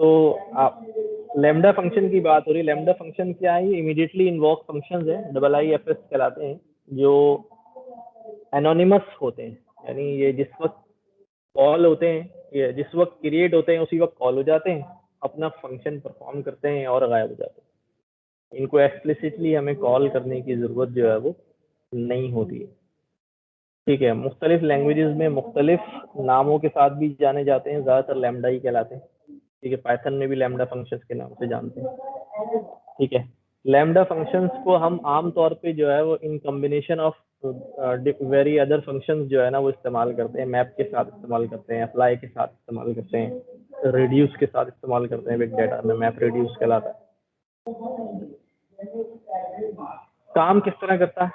तो आप lambda function की बात हो रही है। लैम्डा फंक्शन क्या है? ये इमीडिएटली इन्वोक फंक्शंस है, IIFS कहलाते हैं, जो एनोनिमस होते हैं। यानी ये जिस वक्त कॉल होते हैं, ये जिस वक्त क्रिएट होते हैं उसी वक्त कॉल हो जाते हैं, अपना फंक्शन परफॉर्म करते हैं और गायब हो जाते हैं। इनको एक्सप्लिसिटली हमें कॉल करने की जरूरत जो है वो नहीं होती है। ठीक है, मुख्तलिफ लैंग्वेजेस में मुख्तलिफ नामों के साथ भी जाने जाते हैं, ज़्यादातर लैम्डा ही कहलाते हैं। ठीक है, पाइथन में भी लैम्डा फंक्शंस के नाम से जानते हैं। ठीक है, लैम्डा फंक्शंस को हम आम तौर पे जो है वो in combination of very other functions जो है ना वो इस्तेमाल करते हैं। मैप के साथ इस्तेमाल करते हैं, अप्लाई के साथ इस्तेमाल करते हैं, रिड्यूस के साथ इस्तेमाल करते हैं। बिग डाटा में मैप रिड्यूस कहलाता है। काम किस तरह करता है?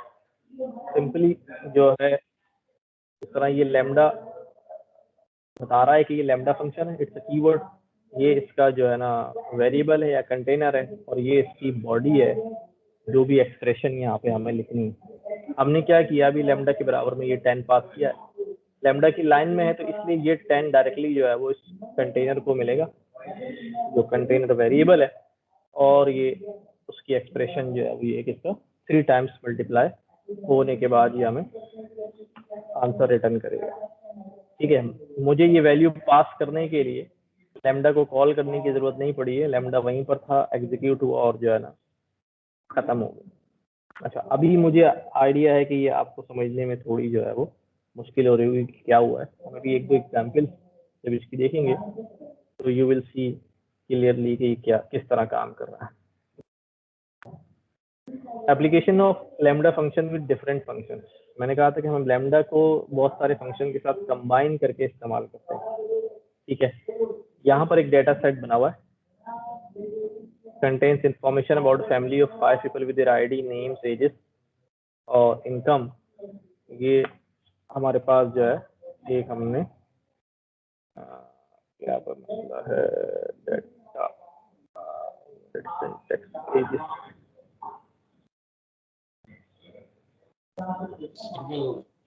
सिंपली जो है इस तरह ये लैम्डा बता रहा है कि ये लैम्डा फंक्शन है, इट्स अ कीवर्ड। ये इसका जो है ना वेरिएबल है या कंटेनर है, और ये इसकी बॉडी है, जो भी एक्सप्रेशन यहाँ पे हमें लिखनी है। हमने क्या किया, अभी लैम्डा के बराबर में ये 10 पास किया है। लैम्डा की लाइन में है तो इसलिए ये 10 डायरेक्टली जो है वो इस कंटेनर को मिलेगा, जो कंटेनर वेरिएबल है, और ये उसकी एक्सप्रेशन जो है वो ये किसका 3 टाइम्स मल्टीप्लाई होने के बाद ये हमें आंसर रिटर्न करेगा। ठीक है, मुझे ये वैल्यू पास करने के लिए लैम्डा को कॉल करने की जरूरत नहीं पड़ी है। लैम्डा वहीं पर था, एग्जीक्यूट हुआ और जो है ना खत्म हो गया। अच्छा, अभी मुझे आइडिया है कि ये आपको समझने में थोड़ी जो है वो मुश्किल हो रही होगी कि क्या हुआ है। हम अभी एक दो एग्जाम्पल जब इसकी देखेंगे तो यू विल सी क्लियरली कि क्या किस तरह काम कर रहा है। Application of lambda function with different function. मैंने कहा था कि हम लैम्डा को बहुत सारे फंक्शन के साथ कंबाइन करके इस्तेमाल करते हैं। ठीक है, यहाँ पर एक डेटा सेट बना हुआ है, contains information about family of 5 people with their ID, names, ages और इनकम। ये हमारे पास जो है एक हमने क्या पर मसला है, डेटा एजेस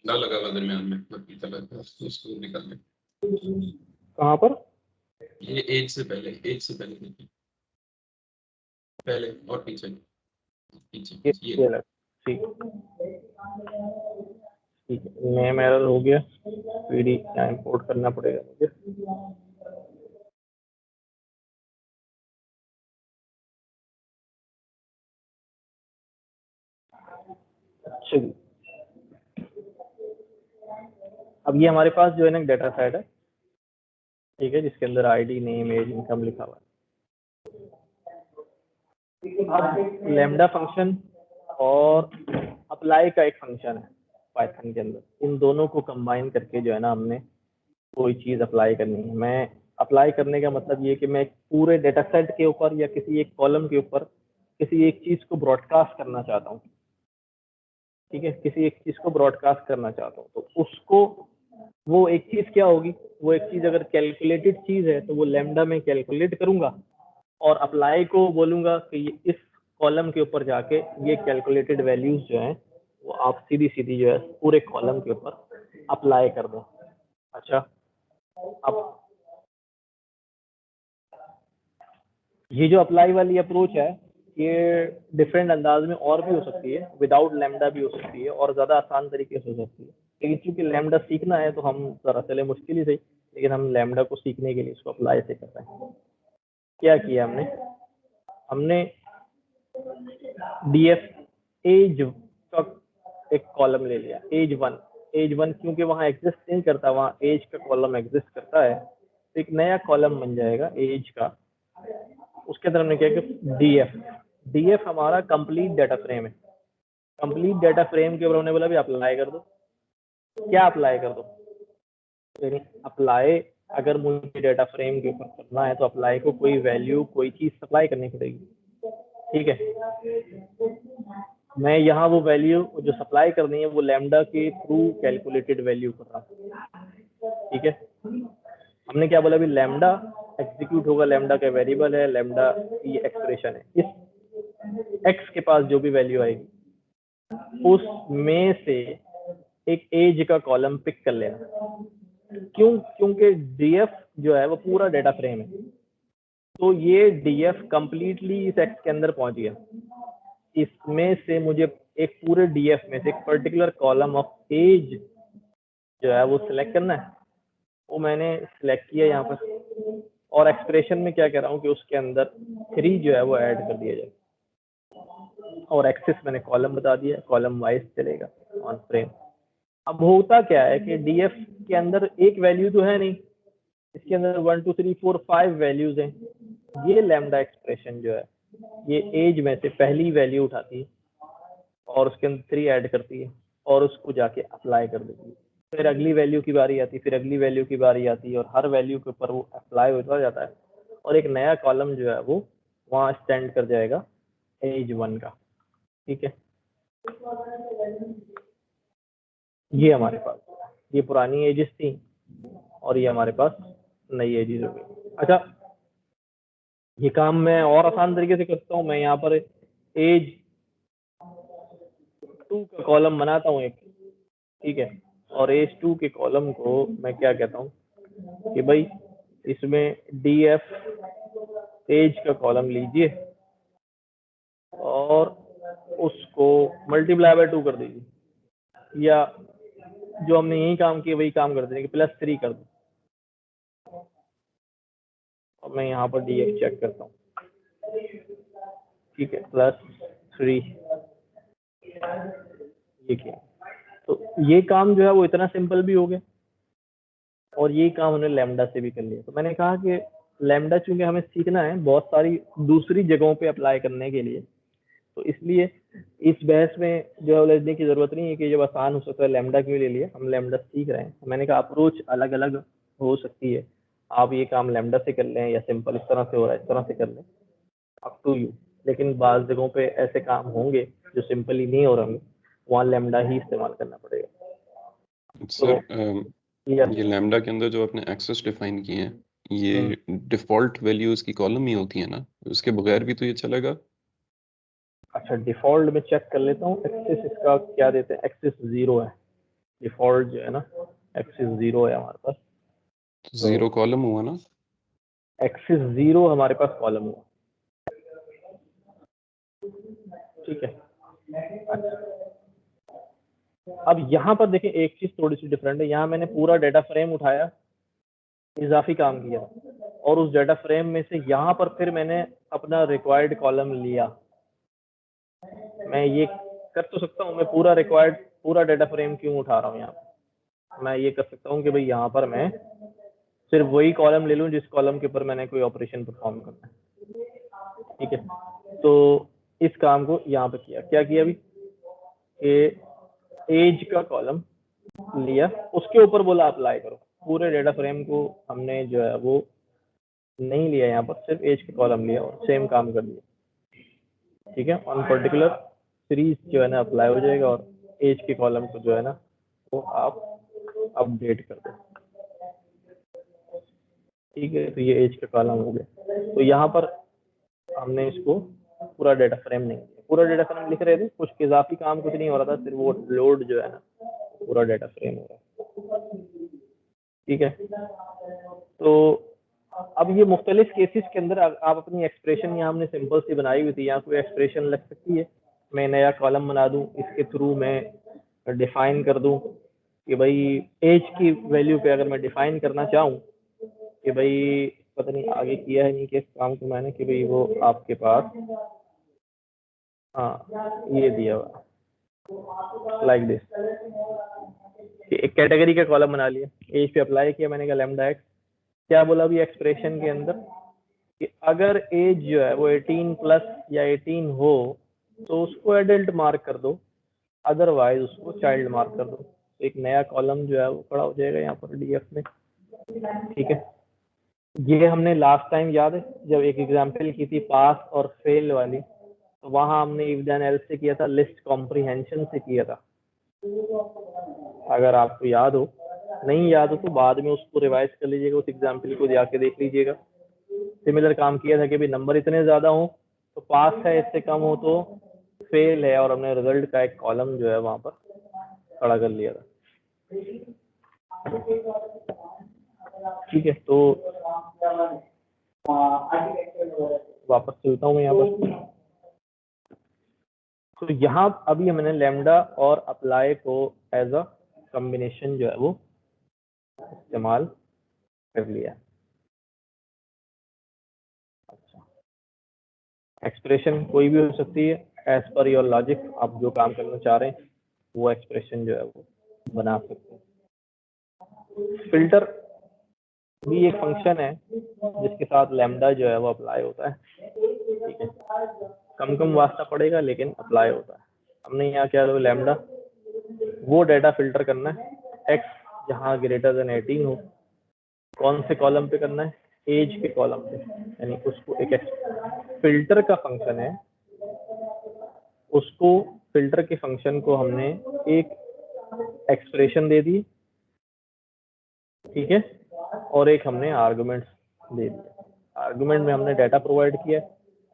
ना लगा हुआ दरमियान में पीछे लगा उसको निकाल ले। कहाँ पर? ये एज से पहले और पीछे ये अलग। ठीक ठीक है, नेम एरर हो गया, पीडी क्या इंपोर्ट करना पड़ेगा मुझे। चलिए, अब ये हमारे पास जो है ना डेटा सेट है, ठीक है, जिसके अंदर आईडी, नेम, एज, इनकम लिखा हुआ है। अब लैम्डा फंक्शन और अप्लाई का एक फंक्शन है पाइथन के अंदर, इन दोनों को कंबाइन करके जो है ना हमने कोई चीज अप्लाई करनी है। मैं अप्लाई करने का मतलब ये कि मैं पूरे डेटा सेट के ऊपर या किसी एक कॉलम के ऊपर किसी एक चीज को ब्रॉडकास्ट करना चाहता हूँ। ठीक है, किसी एक चीज को ब्रॉडकास्ट करना चाहता हूँ, तो उसको वो एक चीज क्या होगी, वो एक चीज अगर कैलकुलेटेड चीज है तो वो लैम्डा में कैलकुलेट करूंगा, और अप्लाई को बोलूंगा कि इस कॉलम के ऊपर जाके ये कैलकुलेटेड वैल्यूज जो हैं वो आप सीधी सीधी जो है पूरे कॉलम के ऊपर अप्लाई कर दो। अच्छा, अब ये जो अप्लाई वाली अप्रोच है ये डिफरेंट अंदाज में और भी हो सकती है, विदाउट लैम्डा भी हो सकती है, और ज़्यादा आसान तरीके से हो सकती है। लेकिन चूंकि लैम्डा सीखना है तो हम ज़रा चले मुश्किल ही सही, लेकिन हम लैम्डा को सीखने के लिए इसको अप्लाई से कर रहे हैं। क्या किया हमने डीएफ एज का एक कॉलम ले लिया, एज वन क्योंकि वहाँ एग्जिस्ट नहीं करता, वहाँ एज का कॉलम एग्जिस्ट करता है, तो एक नया कॉलम बन जाएगा एज का। उसके अंदर हमने क्या किया, डीएफ हमारा कंप्लीट डाटा फ्रेम है। कंप्लीट डाटा फ्रेम के ऊपर हमने बोला भी अप्लाई कर दो। क्या अप्लाई कर दो? यानी अप्लाई, अगर मुझे डाटा फ्रेम के ऊपर करना है तो अप्लाई को कोई वैल्यू, कोई चीज सप्लाई करनी पड़ेगी। ठीक है, मैं यहाँ वो वैल्यू जो सप्लाई करनी है वो लैम्डा के थ्रू कैलकुलेटेड वैल्यू कर रहा हूँ। ठीक है, हमने क्या बोला, अभी लैम्डा एग्जीक्यूट होगा, लैम्डा का वेरिएबल है, लैम्डा की एक्सप्रेशन है, इस एक्स के पास जो भी वैल्यू आएगी उसमें से एक एज का कॉलम पिक कर लेना। क्योंकि डीएफ जो है वो पूरा डेटा फ्रेम है, तो ये डीएफ कंप्लीटली इस एक्स के अंदर पहुंच गया। इसमें से मुझे एक पूरे डीएफ में से एक पर्टिकुलर कॉलम ऑफ एज जो है वो सिलेक्ट करना है। वो मैंने सिलेक्ट किया यहाँ पर, और एक्सप्रेशन में क्या कह रहा हूँ कि उसके अंदर 3 जो है वो ऐड कर दिया जाए, और एक्सेस मैंने कॉलम बता दिया, कॉलम वाइज चलेगा ऑन फ्रेम। अब होता क्या है कि डीएफ के अंदर एक वैल्यू तो है नहीं, इसके अंदर 1 2 3 4 5 वैल्यूज हैं। ये लैम्डा एक्सप्रेशन जो है ये एज में से पहली वैल्यू उठाती है और उसके अंदर 3 ऐड करती है और उसको जाके अप्लाई कर देती है। फिर अगली वैल्यू की बारी आती है, फिर अगली वैल्यू की बारी आती है, और हर वैल्यू के ऊपर वो अप्लाई होता जाता है, और एक नया कॉलम जो है वो वहाँ स्टैंड कर जाएगा एज 1 का। ठीक है, ये हमारे पास ये पुरानी एजेस थी और ये हमारे पास नई एजेस हो गई। अच्छा, ये काम मैं और आसान तरीके से करता हूँ। मैं यहाँ पर एज 2 का कॉलम बनाता हूँ एक, ठीक है, और एज 2 के कॉलम को मैं क्या कहता हूँ कि भाई इसमें डीएफ एज का कॉलम लीजिए और उसको मल्टीप्लाई बाय 2 कर दीजिए, या जो हमने यही काम किया वही काम कर देंगे, +3 कर दो। और मैं यहाँ पर डीएफ चेक करता हूँ, ठीक है, +3 ये किया। तो ये काम जो है वो इतना सिंपल भी हो गया, और ये काम हमने लैम्डा से भी कर लिया। तो मैंने कहा कि लैम्डा चूंकि हमें सीखना है बहुत सारी दूसरी जगहों पे अप्लाई करने के लिए, तो इसलिए इस बहस में जो है उलझने की जरूरत नहीं है कि जब आसान हो सकता है लैम्डा क्यों ले लिया। हम लैम्डा सीख रहे हैं, मैंने कहा अप्रोच अलग अलग हो सकती है, आप ये काम लैम्डा से कर लें या सिंपल इस तरह से हो रहा है इस तरह से कर लें, अप टू यू। लेकिन बाज़ जगहों पे ऐसे काम होंगे जो सिंपली नहीं हो रहे होंगे, वहाँ लैम्डा ही इस्तेमाल करना पड़ेगा। सर ये लैम्डा के अंदर जो आपने एक्सेस डिफाइन किए हैं, ये डिफॉल्ट वैल्यूज की कॉलम ही होती है ना, उसके बगैर भी तो ये चलेगा? अच्छा, डिफॉल्ट में चेक कर लेता हूँ। एक्सेस इसका क्या देते हैं, एक्सेस 0 है डिफॉल्ट जो है ना, एक्सेस 0 है हमारे पास। तो 0 कॉलम हुआ ना? एक्सेस 0 हमारे पास कॉलम हुआ, ठीक है। अच्छा, अब यहाँ पर देखें एक चीज थोड़ी सी डिफरेंट है। यहाँ मैंने पूरा डाटा फ्रेम उठाया, इजाफी काम किया, और उस डाटा फ्रेम में से यहाँ पर फिर मैंने अपना रिक्वायर्ड कॉलम लिया। मैं ये कर तो सकता हूँ, मैं पूरा डाटा फ्रेम क्यों उठा रहा हूँ यहाँ पर। मैं ये कर सकता हूँ कि भाई यहाँ पर मैं सिर्फ वही कॉलम ले लूँ जिस कॉलम के ऊपर मैंने कोई ऑपरेशन परफॉर्म करना है, ठीक है। तो इस काम को यहाँ पे किया, क्या किया अभी कि एज का कॉलम लिया, उसके ऊपर बोला अप्लाई करो। पूरे डाटा फ्रेम को हमने जो है वो नहीं लिया, यहाँ पर सिर्फ एज का कॉलम लिया और सेम काम कर दिया, ठीक है। ऑन पर्टिकुलर सीरीज जो है ना अप्लाई हो जाएगा, और एज के कॉलम को जो है ना वो आप अपडेट कर दो, ठीक है। तो ये एज का कॉलम हो गया। तो यहाँ पर हमने इसको पूरा डाटा फ्रेम नहीं किया, पूरा डाटा फ्रेम लिख रहे थे, कुछ इजाफी काम कुछ नहीं हो रहा था, सिर्फ वो लोड जो है ना पूरा डाटा फ्रेम हो रहा है, ठीक है। तो अब ये मुख्तलिफ केसेस के अंदर आप अपनी एक्सप्रेशन यहाँ हमने सिंपल सी बनाई हुई थी, यहाँ कोई एक्सप्रेशन लग सकती है। मैं नया कॉलम बना दूं, इसके थ्रू मैं डिफाइन कर दूं कि भाई एज की वैल्यू पे अगर मैं डिफाइन करना चाहूँ कि भाई, पता नहीं आगे किया है नहीं कि इस काम को मैंने, कि भाई वो आपके पास, हाँ ये दिया हुआ लाइक दिस, एक कैटेगरी का कॉलम बना लिया, एज पे अप्लाई किया, मैंने कहा लैम्डा एक्स। क्या बोला अभी एक्सप्रेशन के अंदर कि अगर एज जो है वो 18 प्लस या 18 हो तो उसको एडल्ट मार्क कर दो, अदरवाइज उसको चाइल्ड मार्क कर दो। एक नया कॉलम जो है वो खड़ा हो जाएगा यहाँ पर डीएफ में, ठीक है। ये हमने लास्ट टाइम याद है जब एक एग्जांपल की थी पास और फेल वाली, तो वहां हमने इफ देन एल्स से किया था, लिस्ट कॉम्प्रिहेंशन से किया था। अगर आपको याद हो, नहीं याद हो तो बाद में उसको रिवाइज कर लीजिएगा, उस एग्जाम्पल को जाके देख लीजिएगा। सिमिलर काम किया था कि भाई नंबर इतने ज्यादा हो तो पास है, इससे कम हो तो फेल है, और हमने रिजल्ट का एक कॉलम जो है वहां पर खड़ा कर लिया था, ठीक है। तो वापस चलता हूँ मैं यहाँ पर। तो यहाँ अभी हमने लैम्डा और अप्लाई को एज अ कॉम्बिनेशन जो है वो इस्तेमाल कर लिया। अच्छा, एक्सप्रेशन कोई भी हो सकती है एज पर योर लॉजिक, आप जो काम करना चाह रहे हैं वो एक्सप्रेशन जो है वो बना सकते हैं। फिल्टर भी एक फंक्शन है जिसके साथ लैम्डा जो है वो अप्लाई होता है, ठीक है। कम वास्ता पड़ेगा लेकिन अप्लाई होता है। हमने यहाँ क्या लैम्डा वो डाटा फिल्टर करना है एक्स जहाँ ग्रेटर देन 18 हो। कौन से कॉलम पे करना है? एज के कॉलम पे, यानी उसको एक फिल्टर का फंक्शन है, उसको फिल्टर के फंक्शन को हमने एक एक्सप्रेशन दे दी, ठीक है, और एक हमने आर्गुमेंट दे दिया। आर्गुमेंट में हमने डाटा प्रोवाइड किया,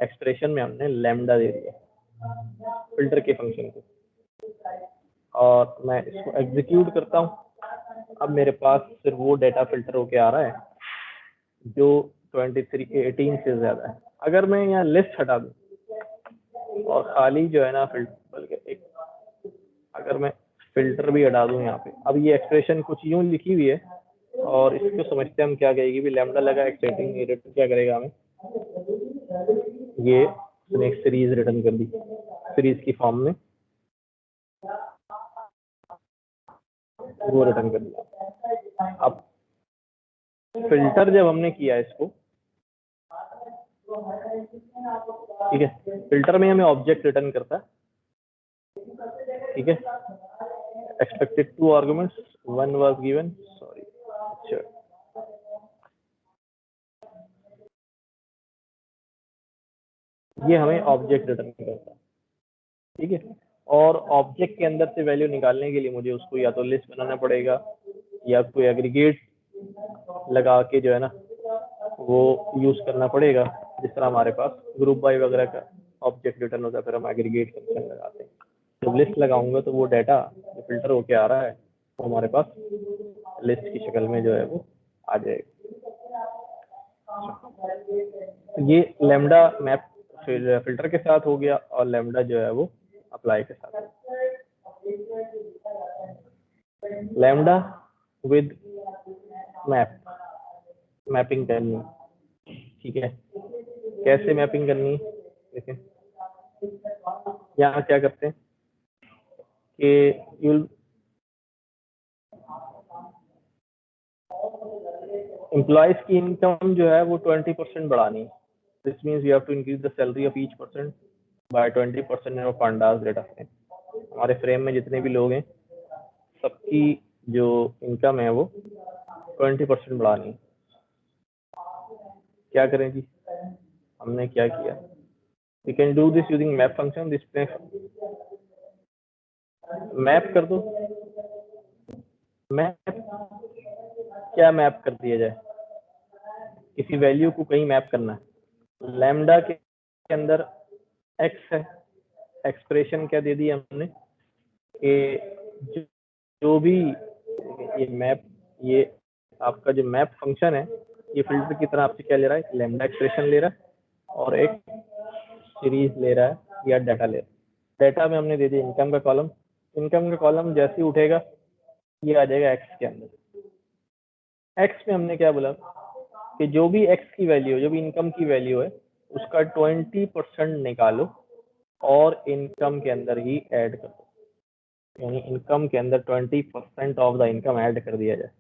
एक्सप्रेशन में हमने लैम्डा दे दिया फिल्टर के फंक्शन को, और मैं इसको एग्जीक्यूट करता हूँ। अब मेरे पास सिर्फ वो डाटा फिल्टर होके आ रहा है जो 18 से ज्यादा है। अगर मैं यहाँ लिस्ट हटा दूं और खाली जो है ना फिल्टर, बल्कि एक अगर मैं फिल्टर भी हटा दूं यहाँ पे, अब ये एक्सप्रेशन कुछ यूं लिखी हुई है और इसको समझते हम क्या कहेगी भी लैम्डा लगा एक्सपेक्टिंग रिटर्न क्या करेगा हमें, ये एक सीरीज रिटर्न कर दी, सीरीज की फॉर्म में वो रिटर्न कर दिया। अब फिल्टर जब हमने किया इसको, ठीक है, फिल्टर में हमें ऑब्जेक्ट रिटर्न करता है, ठीक है। Expected 2 arguments, 1 was given, sorry, अच्छा, ये हमें ऑब्जेक्ट रिटर्न करता है, ठीक है। और ऑब्जेक्ट के अंदर से वैल्यू निकालने के लिए मुझे उसको या तो लिस्ट बनाना पड़ेगा या कोई एग्रीगेट लगा के जो है ना वो यूज करना पड़ेगा। जिस तरह हमारे पास ग्रुप बाय वगैरह का ऑब्जेक्ट रिटर्न होता है, फिर हम एग्रीगेट फंक्शन लगाते हैं। जब लिस्ट लगाऊंगा तो वो डाटा जो फिल्टर होके आ रहा है वो हमारे पास लिस्ट की शक्ल में जो है वो आ जाएगा। ये लैम्डा मैप फिल्टर के साथ हो गया और लैम्डा जो है वो अप्लाई के साथ। लैम्डा विद मैप, मैपिंग करनी, ठीक है। कैसे मैपिंग करनी है देखें, यहाँ क्या करते हैं कि यूल एम्प्लॉयज की इनकम जो है वो 20% बढ़ानी है। This means you have to increase the salary of each person by 20% of pandas data frame. हमारे फ्रेम में जितने भी लोग हैं सबकी जो इनकम है वो 20% बढ़ानी है। क्या करें जी, हमने क्या किया, we can do this using map function. This map कर दो, मैप क्या मैप कर दिया जाए, किसी वैल्यू को कहीं मैप करना है। लैम्डा के अंदर एक्स है, एक्सप्रेशन क्या दे दी हमने कि जो भी ये मैप, ये आपका जो मैप फंक्शन है ये फिल्टर की तरह आपसे क्या ले रहा है, लैम्डा एक्सप्रेशन ले रहा है और एक सीरीज ले रहा है या डाटा ले रहा है। डाटा में हमने दे दिया इनकम का कॉलम, इनकम का कॉलम जैसे ही उठेगा ये आ जाएगा एक्स के अंदर। एक्स में हमने क्या बोला कि जो भी एक्स की वैल्यू, जो भी इनकम की वैल्यू है उसका 20% निकालो और इनकम के अंदर ही ऐड कर दो, यानी इनकम के अंदर 20% ऑफ द इनकम ऐड कर दिया जाए,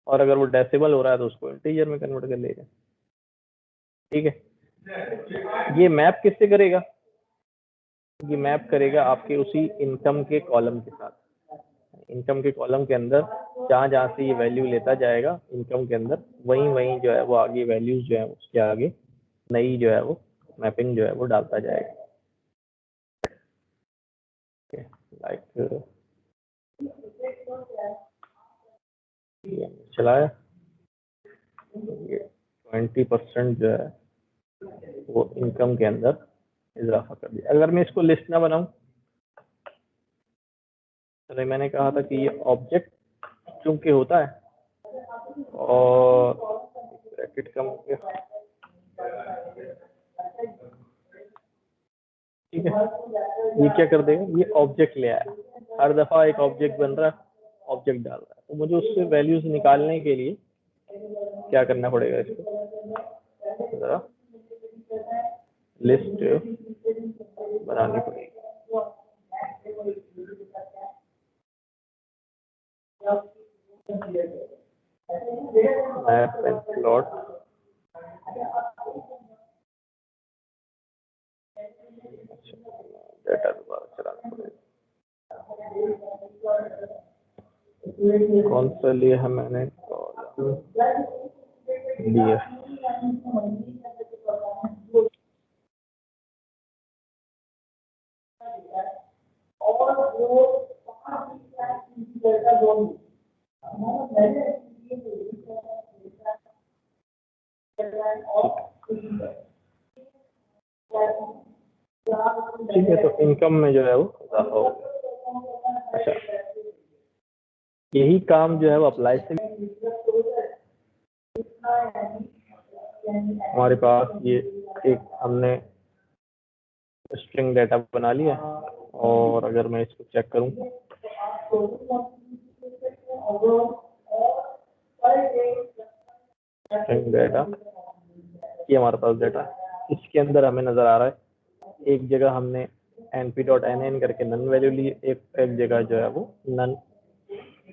और अगर वो डेसिबल हो रहा है तो उसको इंटीजर में कन्वर्ट कर लेगा, ठीक है। ये मैप किससे करेगा, ये मैप करेगा आपके उसी इनकम के कॉलम के साथ। इनकम के कॉलम के अंदर जहां जहां से ये वैल्यू लेता जाएगा इनकम के अंदर, वहीं वहीं जो है वो आगे वैल्यूज जो है उसके आगे नई जो है वो मैपिंग जो है वो डालता जाएगा। लाइक चलाया, 20% जो है वो इनकम के अंदर इजाफा कर दिया। अगर मैं इसको लिस्ट ना बनाऊं, चलो मैंने कहा था कि ये ऑब्जेक्ट चूंकि होता है और ब्रैकेट कम हो गया, ठीक है, ये क्या कर देगा, ये ऑब्जेक्ट ले आया, हर दफा एक ऑब्जेक्ट बन रहा है, ऑब्जेक्ट डाल रहा है, तो मुझे उससे वैल्यूज निकालने के लिए क्या करना पड़ेगा, इसको जरा लिस्ट बनानी पड़ेगी। मैप एंड प्लॉट, डेटा दोबारा चलाना पड़ेगा, कौन सा लिए है मैंने, लिए ठीक है, तो इनकम में जो है वो इजाफा हो गया। अच्छा, यही काम जो है वो अप्लाई से हमारे पास ये एक हमने स्ट्रिंग डाटा बना लिया, और अगर मैं इसको चेक करूं, स्ट्रिंग डाटा, ये हमारे पास डाटा, इसके अंदर हमें नजर आ रहा है एक जगह हमने np.nn करके नन वैल्यू ली, एक जगह जो है वो नन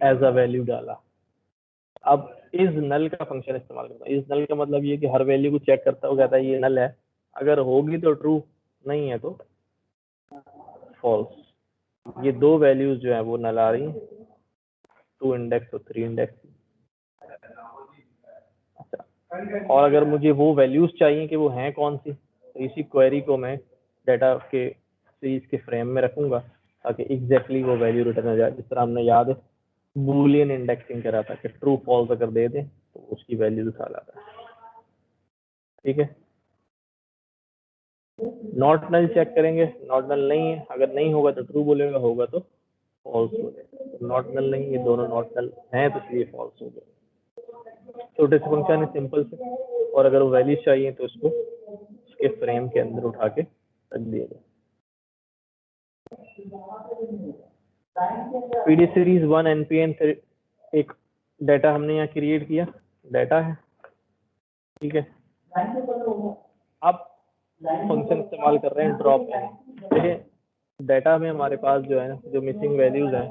एज अ वैल्यू डाला। अब इस नल का फंक्शन इस्तेमाल करता है, इस नल का मतलब ये कि हर वैल्यू को चेक करता हुआ कहता है ये नल है, अगर होगी तो ट्रू, नहीं है तो फॉल्स। ये दो वैल्यूज जो है वो नल आ रही हैं, 2 इंडेक्स और 3 इंडेक्स। अच्छा, और अगर मुझे वो वैल्यूज चाहिए कि वो हैं कौन सी, तो इसी क्वेरी को मैं डाटा के सीरीज के फ्रेम में रखूंगा ताकि एग्जैक्टली वो वैल्यू रिटर्न हो जाए। जिस तरह हमने याद है बूलियन इंडेक्सिंग करा था कि ट्रू फॉल्स अगर दे दें तो उसकी वैल्यू उठा लाता है। ठीक है, नॉट नल चेक करेंगे, नॉट नल नहीं है, अगर नहीं होगा तो ट्रू बोलेगा, होगा तो फॉल्स बोलेगा। नॉट नल नहीं, ये दोनों नॉट नल हैं तो इसलिए फॉल्स हो गया। छोटे से फंक्शन है, सिंपल से, और अगर वो वैल्यूज चाहिए तो इसको इसके फ्रेम के अंदर उठा के रख दिया जाए। पीडी सीरीज 1 npn एक डाटा हमने यहाँ क्रिएट किया, डाटा है, ठीक है। अब फंक्शन इस्तेमाल कर रहे हैं ड्रॉप एन। देखिए डाटा में हमारे पास जो है जो मिसिंग वैल्यूज हैं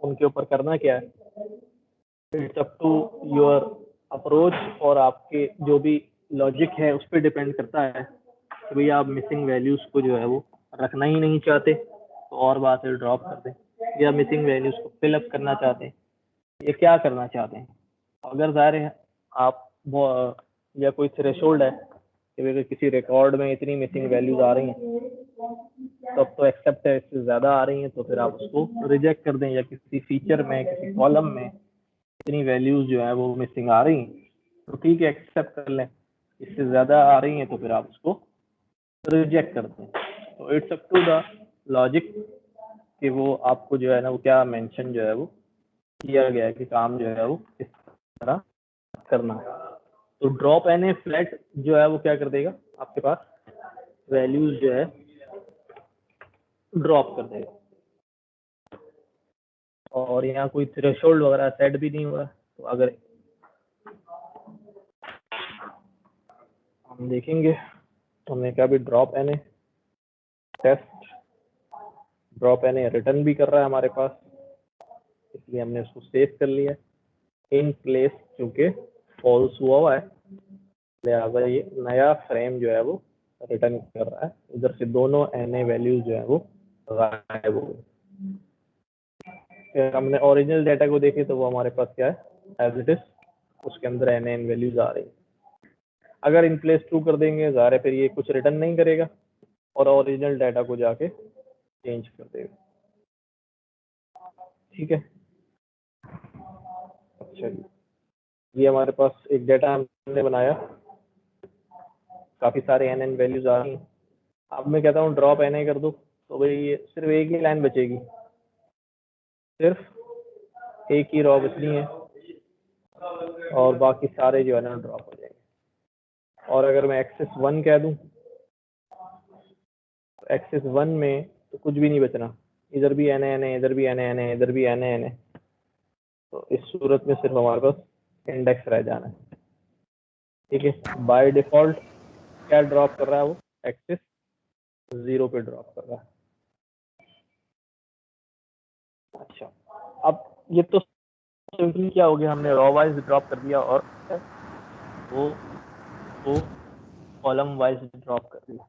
उनके ऊपर करना क्या है, it's up to your approach, और आपके जो भी लॉजिक है उस पर डिपेंड करता है कि भैया आप मिसिंग वैल्यूज को जो है वो रखना ही नहीं चाहते तो और बात है ड्रॉप कर दें, या मिसिंग वैल्यूज को फिल अप करना चाहते हैं, ये क्या करना चाहते हैं। अगर ज़ाहिर है आप या कोई थ्रेशोल्ड है कि अगर किसी रिकॉर्ड में इतनी मिसिंग वैल्यूज आ रही हैं तो अब तो एक्सेप्ट है, इससे ज़्यादा आ रही हैं तो फिर आप उसको रिजेक्ट कर दें, या किसी फीचर में किसी कॉलम में इतनी वैल्यूज जो है वो मिसिंग आ रही हैं तो ठीक है एक्सेप्ट कर लें, इससे ज़्यादा आ रही हैं तो फिर आप उसको रिजेक्ट कर दें। तो it's up to the logic कि वो आपको जो है ना वो क्या मेंशन जो है वो किया गया है कि काम जो है वो इस तरह करना है। तो ड्रॉप एन ए फ्लैट जो है वो क्या कर देगा, आपके पास वैल्यूज जो है ड्रॉप कर देगा, और यहाँ कोई थ्रेशोल्ड वगैरह सेट भी नहीं हुआ। तो अगर हम देखेंगे तो हमने कहा भी drop N A test, drop N A return भी कर रहा है हमारे पास, इसलिए हमने उसको सेव कर लिया इन प्लेस, क्योंकि फॉल्स हुआ है लिहाजा ये नया फ्रेम जो है वो रिटर्न कर रहा है। इधर से दोनों एन ए वैल्यूज जो है वो गायब हो गए। हमने ओरिजिनल डाटा को देखे तो वो हमारे पास क्या है एज इट इज, उसके अंदर एन एन वैल्यूज आ रही है। अगर इन प्लेस ट्रू कर देंगे ज़ाहिर है फिर ये कुछ रिटर्न नहीं करेगा और ओरिजिनल डाटा को जाके चेंज कर देगा। ठीक है, अच्छा ये हमारे पास एक डाटा हमने बनाया, काफ़ी सारे एन एन वैल्यूज आ रही हैं। अब मैं कहता हूँ ड्रॉप एन ए कर दो तो भाई ये सिर्फ एक ही लाइन बचेगी, सिर्फ एक ही रॉ बचनी है और बाकी सारे जो है ना ड्रॉप हो जाएंगे। और अगर मैं एक्सेस 1 कह दूं, एक्सिस 1 में तो कुछ भी नहीं बचना, इधर भी एन है, इधर भी एन है, इधर भी एन है, तो इस सूरत में सिर्फ हमारे पास इंडेक्स रह जाना है। ठीक है, बाय डिफॉल्ट क्या ड्रॉप कर रहा है वो, एक्सिस 0 पे ड्रॉप कर रहा है। अच्छा, अब ये तो सिंपली क्या हो गया, हमने रॉ वाइज ड्रॉप कर दिया और वो कॉलम वाइज ड्रॉप कर दिया,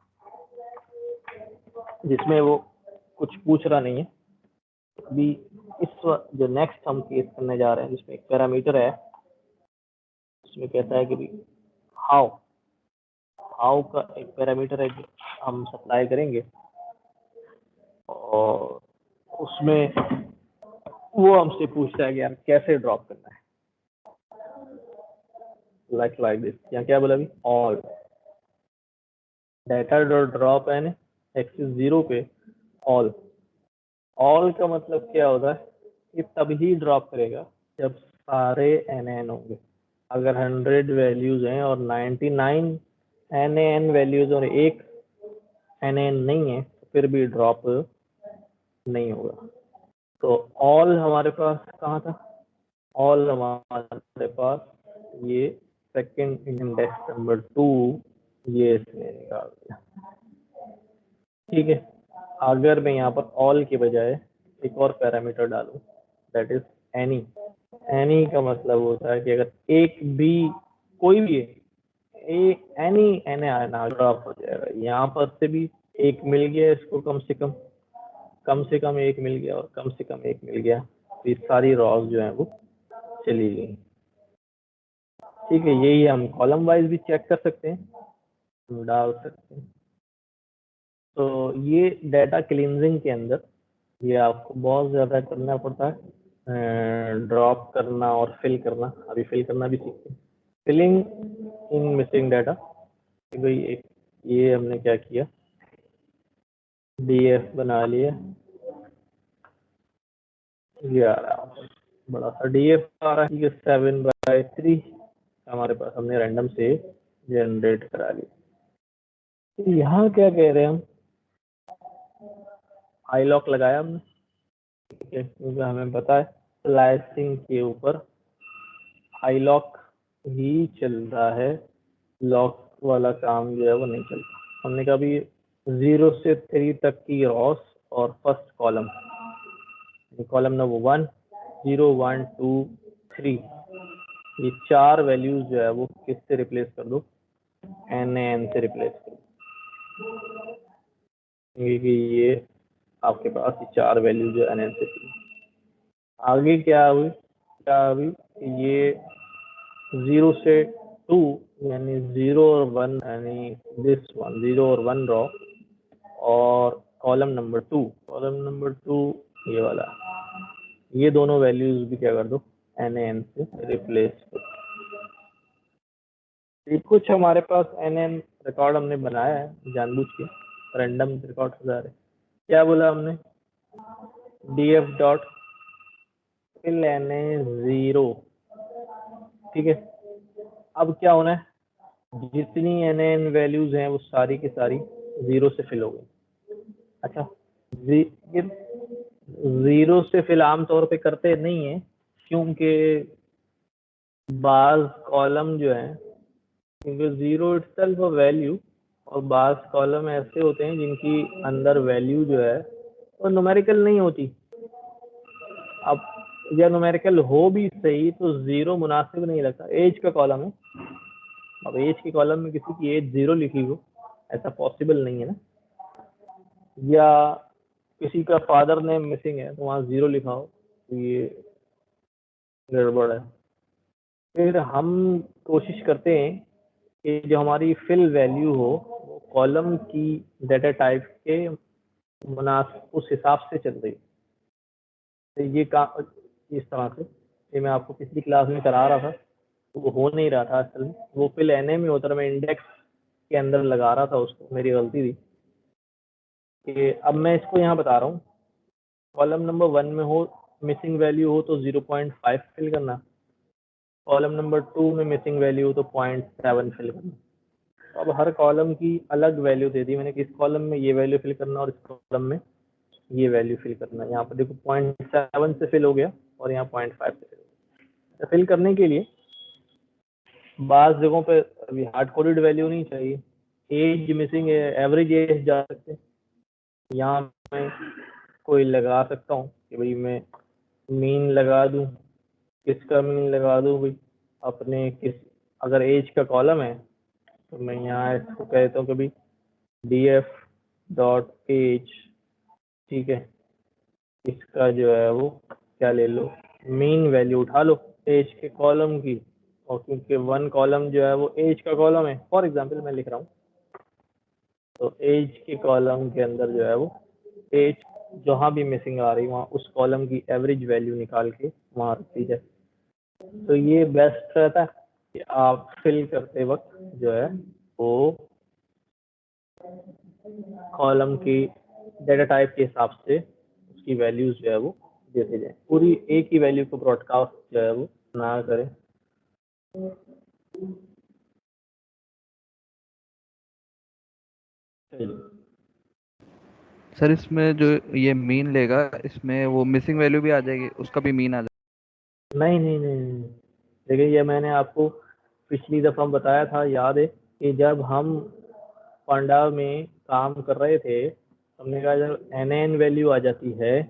जिसमें वो कुछ पूछ रहा नहीं है। अभी जो नेक्स्ट हम केस करने जा रहे हैं, जिसमें एक पैरामीटर है, उसमें कहता है कि भाई हाउ का एक पैरामीटर है जो हम सप्लाई करेंगे, और उसमें वो हमसे पूछता है कि यार कैसे ड्रॉप करना है, लाइक दिस। यहाँ क्या बोला अभी, all data dot drop an axis 0 पे ऑल का मतलब क्या होता है, ये तभी ड्रॉप करेगा जब सारे एन होंगे। अगर 100 वैल्यूज हैं और 99 एन वैल्यूज और एक एन नहीं है, तो फिर भी ड्रॉप नहीं होगा। तो ऑल हमारे पास कहाँ था, ऑल हमारे पास ये सेकंड इंडेक्स नंबर 2, ये इसने निकाल दिया। ठीक है, अगर मैं यहाँ पर ऑल के बजाय एक और पैरामीटर डालूं, दैट इज एनी का मतलब होता है कि अगर एक भी कोई भी एनी एन आना ड्रॉप हो जाएगा। यहाँ पर से भी एक मिल गया इसको, कम से कम एक मिल गया, और कम से कम एक मिल गया, तो ये सारी रॉज जो है वो चली गई। ठीक है, यही हम कॉलम वाइज भी चेक कर सकते हैं, हम डाल सकते हैं। तो ये डाटा क्लींजिंग के अंदर ये आपको बहुत ज़्यादा करना पड़ता है, ड्रॉप करना और फिल करना। अभी फिल करना भी सीखते हैं, फिलिंग इन मिसिंग डाटा। भाई एक ये हमने क्या किया, डीएफ बना लिया, ये आ रहा है बड़ा सा डीएफ आ रहा है, 7/3 हमारे पास हमने रैंडम से जनरेट करा लिया। तो यहाँ क्या कह रहे हैं हम, आई लॉक लगाया हमने, ठीक है, क्योंकि हमें पता है स्लाइसिंग के ऊपर आई लॉक ही चल रहा है, लॉक वाला काम जो है वो नहीं चलता। हमने कहा भी 0 से 3 तक की रॉस और फर्स्ट कॉलम नंबर 1, 0, 1, 2, 3, ये 4 वैल्यूज जो है वो किससे रिप्लेस कर दो, एन से रिप्लेस कर दो, क्योंकि ये आपके पास ये 4 वैल्यू जो एन से थी। आगे क्या हुई, ये 0 से 2 यानी 0 और 1, यानी दिस वन 0 और 1 रॉ, और कॉलम नंबर 2 ये वाला, ये दोनों वैल्यूज भी क्या कर दो, एन से रिप्लेस कर दो। कुछ हमारे पास एन रिकॉर्ड हमने बनाया है जानबूझ के, रैंडम रिकॉर्ड हो जा रहे। क्या बोला हमने, df डॉट फिल एन 0, ठीक है। अब क्या होना है, जितनी एन वैल्यूज हैं वो सारी की सारी 0 से फिल हो गई। अच्छा, 0 से फिल आमतौर पे करते नहीं है, क्योंकि बाज कॉलम जो है, क्योंकि 0 इटसेल्फ वैल्यू, और बाज कॉलम ऐसे होते हैं जिनकी अंदर वैल्यू जो है वो न्यूमेरिकल नहीं होती। अब या न्यूमेरिकल हो भी सही तो 0 मुनासिब नहीं लगता, एज का कॉलम है, अब एज के कॉलम में किसी की एज 0 लिखी हो, ऐसा पॉसिबल नहीं है ना, या किसी का फादर नेम मिसिंग है तो वहाँ 0 लिखा हो, तो ये गड़बड़ है। फिर हम कोशिश करते हैं कि जो हमारी फिल वैल्यू हो वो कॉलम की डाटा टाइप के मुनासिब उस हिसाब से चल रही। तो ये काम इस तरह से, ये मैं आपको पिछली क्लास में करा रहा था, तो वो हो नहीं रहा था असल में, वो फिल एन में होता था, मैं इंडेक्स के अंदर लगा रहा था उसको, मेरी गलती थी। कि अब मैं इसको यहाँ बता रहा हूँ, कॉलम नंबर 1 में हो मिसिंग वैल्यू हो तो 0.5 फिल करना, कॉलम नंबर 2 में मिसिंग वैल्यू हो तो 0.7 फिल करना। अब हर कॉलम की अलग वैल्यू दे दी मैंने कि इस कॉलम में ये वैल्यू फिल करना और इस कॉलम में ये वैल्यू फिल करना। यहाँ पर देखो 0.7 से फिल हो गया और यहाँ 0.5 से फिल हो गया। फिल करने के लिए बाज़ जगहों पे अभी हार्ड कोडेड वैल्यू नहीं चाहिए, एज मिसिंग है, एवरेज एज जा सकते हैं। यहाँ मैं कोई लगा सकता हूँ कि भाई मैं मीन लगा दूँ। किसका मीन लगा दूँ भाई? अपने किस, अगर एज का कॉलम है तो मैं यहाँ इसको कहता हूँ कि भाई df डॉट एज, ठीक है, इसका जो है वो क्या ले लो, मीन वैल्यू उठा लो एज के कॉलम की। और क्योंकि वन कॉलम जो है वो एज का कॉलम है, फॉर एग्जांपल मैं लिख रहा हूँ, तो एज के कॉलम के अंदर जो है वो एज जहाँ भी मिसिंग आ रही वहाँ उस कॉलम की एवरेज वैल्यू निकाल के वहाँ रखी जाए। तो ये बेस्ट रहता है कि आप फिल करते वक्त जो है वो कॉलम की डेटा टाइप के हिसाब से उसकी वैल्यूज जो है वो देते जाए, पूरी एक ही वैल्यू को ब्रॉडकास्ट जो है वो ना करें। सर इसमें जो ये मीन लेगा इसमें वो मिसिंग वैल्यू भी आ जाएगी, उसका भी मीन आ जाएगा? नहीं नहीं नहीं नहीं, देखिए ये मैंने आपको पिछली दफ़ा बताया था, याद है कि जब हम पांडा में काम कर रहे थे हमने कहा जब NaN वैल्यू आ जाती है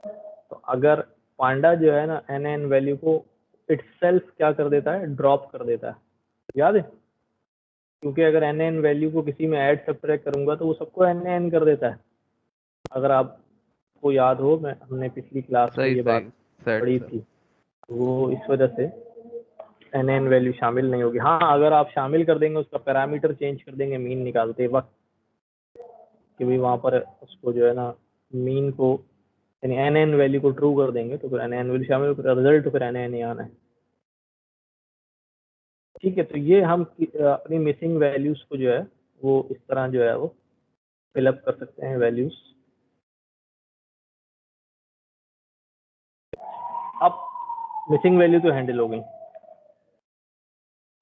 तो अगर पांडा जो है ना NaN वैल्यू को इटसेल्फ क्या कर देता है, ड्रॉप कर देता है, याद है? क्योंकि अगर NaN वैल्यू को किसी में ऐड सब्ट्रैक्ट करूंगा तो वो सबको NaN कर देता है। अगर आपको याद हो, मैं हमने पिछली क्लास में सही ये सही बात सेट पढ़ी सर। थी, वो इस वजह से NaN वैल्यू शामिल नहीं होगी। हाँ, अगर आप शामिल कर देंगे, उसका पैरामीटर चेंज कर देंगे मीन निकालते वक्त कि भाई वहाँ पर उसको जो है ना मीन को यानी NaN वैल्यू को ट्रू कर देंगे तो फिर NaN वैल्यू शामिल, फिर रिजल्ट तो फिर NaN ही आना है। ठीक है, तो ये हम अपनी मिसिंग वैल्यूज को जो है वो इस तरह जो है वो फिलअप कर सकते हैं वैल्यूज। अब मिसिंग वैल्यू तो हैंडल हो गई।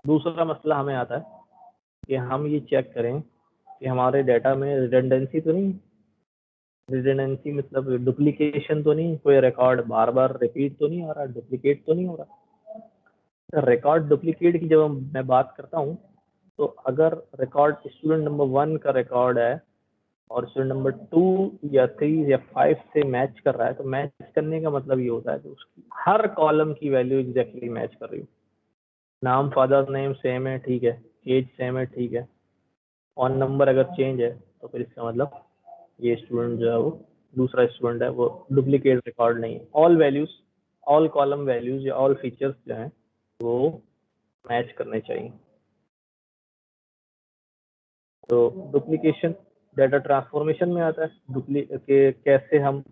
दूसरा मसला हमें आता है कि हम ये चेक करें कि हमारे डाटा में रिडंडेंसी तो नहीं, रिडंडेंसी मतलब डुप्लीकेशन तो नहीं, कोई रिकॉर्ड बार बार रिपीट तो नहीं हो रहा, डुप्लीकेट तो नहीं हो रहा। रिकॉर्ड डुप्लीकेट की जब मैं बात करता हूँ तो अगर रिकॉर्ड स्टूडेंट नंबर 1 का रिकॉर्ड है और स्टूडेंट नंबर 2 या 3 या 5 से मैच कर रहा है, तो मैच करने का मतलब ये होता है कि उसकी हर कॉलम की वैल्यू एग्जैक्टली मैच कर रही हो। नाम, फादर नेम सेम है, ठीक है, एज सेम है, ठीक है, ऑन नंबर अगर चेंज है तो फिर इसका मतलब ये स्टूडेंट जो है वो दूसरा स्टूडेंट है, वो डुप्लीकेट रिकॉर्ड नहीं है। All values, all column values या ऑल फीचर्स जो हैं वो मैच करने चाहिए। तो डुप्लीकेशन डाटा ट्रांसफॉर्मेशन में आता है के कैसे हम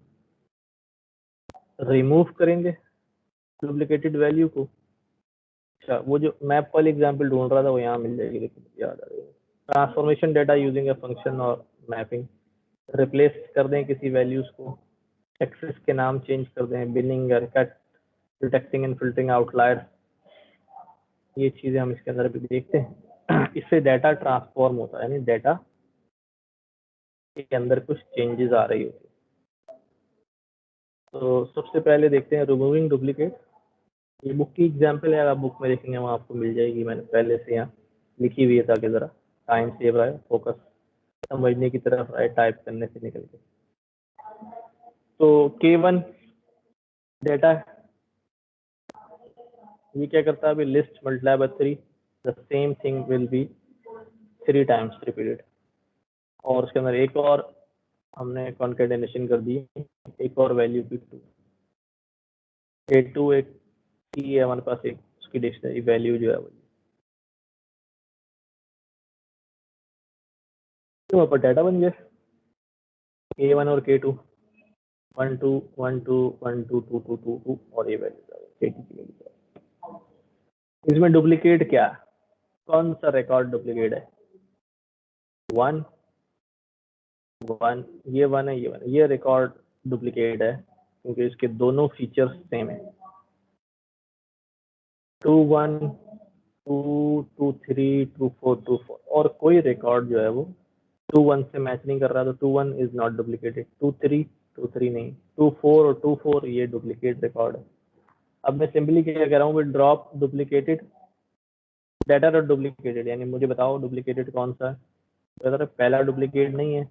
रिमूव करेंगे डुप्लीकेटेड वैल्यू को। अच्छा, वो जो मैप वाली एग्जांपल ढूंढ रहा था वो यहाँ मिल जाएगी, लेकिन याद आ रही है। Transformation data using a function और मैपिंग, रिप्लेस कर दें किसी वैल्यूज को, एक्सेस के नाम चेंज कर दें, binning, cut, detecting and filtering outliers, ये चीजें हम इसके अंदर भी देखते हैं। इससे डाटा ट्रांसफॉर्म होता है, यानी डाटा के अंदर कुछ चेंजेस आ रही होती है। तो सबसे पहले देखते हैं रिमूविंग डुप्लीकेट। ये बुक की एग्जांपल है, आप बुक में देखेंगे वहाँ आपको मिल जाएगी, मैंने पहले से यहाँ लिखी हुई है ताकि ज़रा टाइम सेव रहे, फोकस समझने की तरफ रहे, टाइप करने से निकल के। तो K1 डेटा है, ये क्या करता है, अभी list multiply by 3, the same thing will be 3 times repeated. और उसके अंदर एक और हमने कॉन्केटेनेशन कर दी, एक और वैल्यू की 2, A2 एक की है हमारे पास, एक उसकी डिक्शनरी वैल्यू जो है वो, तो वहाँ पर डाटा बन गया K1 और K2, 1 2 1 2 1 2 2 2 2 2 और ये वैल्यू K2 की वैल्यू। इसमें डुप्लीकेट क्या है, कौन सा रिकॉर्ड डुप्लीकेट है? 1 1, ये 1 है, ये 1 है, ये रिकॉर्ड डुप्लीकेट है क्योंकि इसके दोनों फीचर्स सेम है। 2 1 2 2 3 2 4 2 4 और कोई रिकॉर्ड जो है वो 2 1 से मैच नहीं कर रहा, तो 2 1 इज नॉट डुप्लीकेटेड, 2 3 नहीं, 2 4 और 2 4 ये डुप्लीकेट रिकॉर्ड है। अब मैं सिंपली क्या कह रहा हूँ, drop duplicated data dot duplicated, यानी मुझे बताओ डुप्लीकेटेड कौन सा है। तो अगर पहला डुप्लीकेट नहीं है,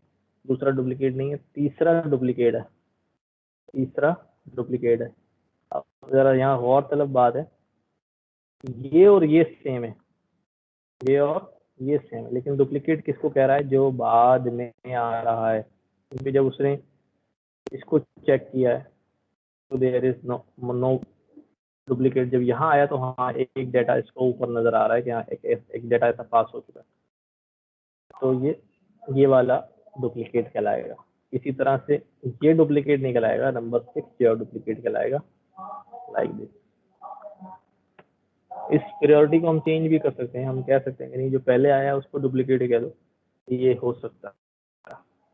दूसरा डुप्लीकेट नहीं है, तीसरा डुप्लीकेट है, तीसरा डुप्लीकेट है। अब जरा यहाँ और तलब बात है, ये और ये सेम है, ये और ये सेम है, लेकिन डुप्लीकेट किसको कह रहा है, जो बाद में आ रहा है, क्योंकि जब उसने इसको चेक किया है तो देयर इज नो डुप्लीकेट। जब यहाँ आया तो हाँ एक डाटा इसको ऊपर नजर आ रहा है कि हाँ एक डाटा ऐसा पास हो चुका है, तो ये वाला डुप्लीकेट कहलाएगा। इसी तरह से ये डुप्लीकेट नहीं कहलाएगा, नंबर 6 जो डुप्लीकेट कहलाएगा, लाइक दिस। इस प्रायोरिटी को हम चेंज भी कर सकते हैं, हम कह सकते हैं कि नहीं जो पहले आया उसको डुप्लीकेट कह दो, ये हो सकता है।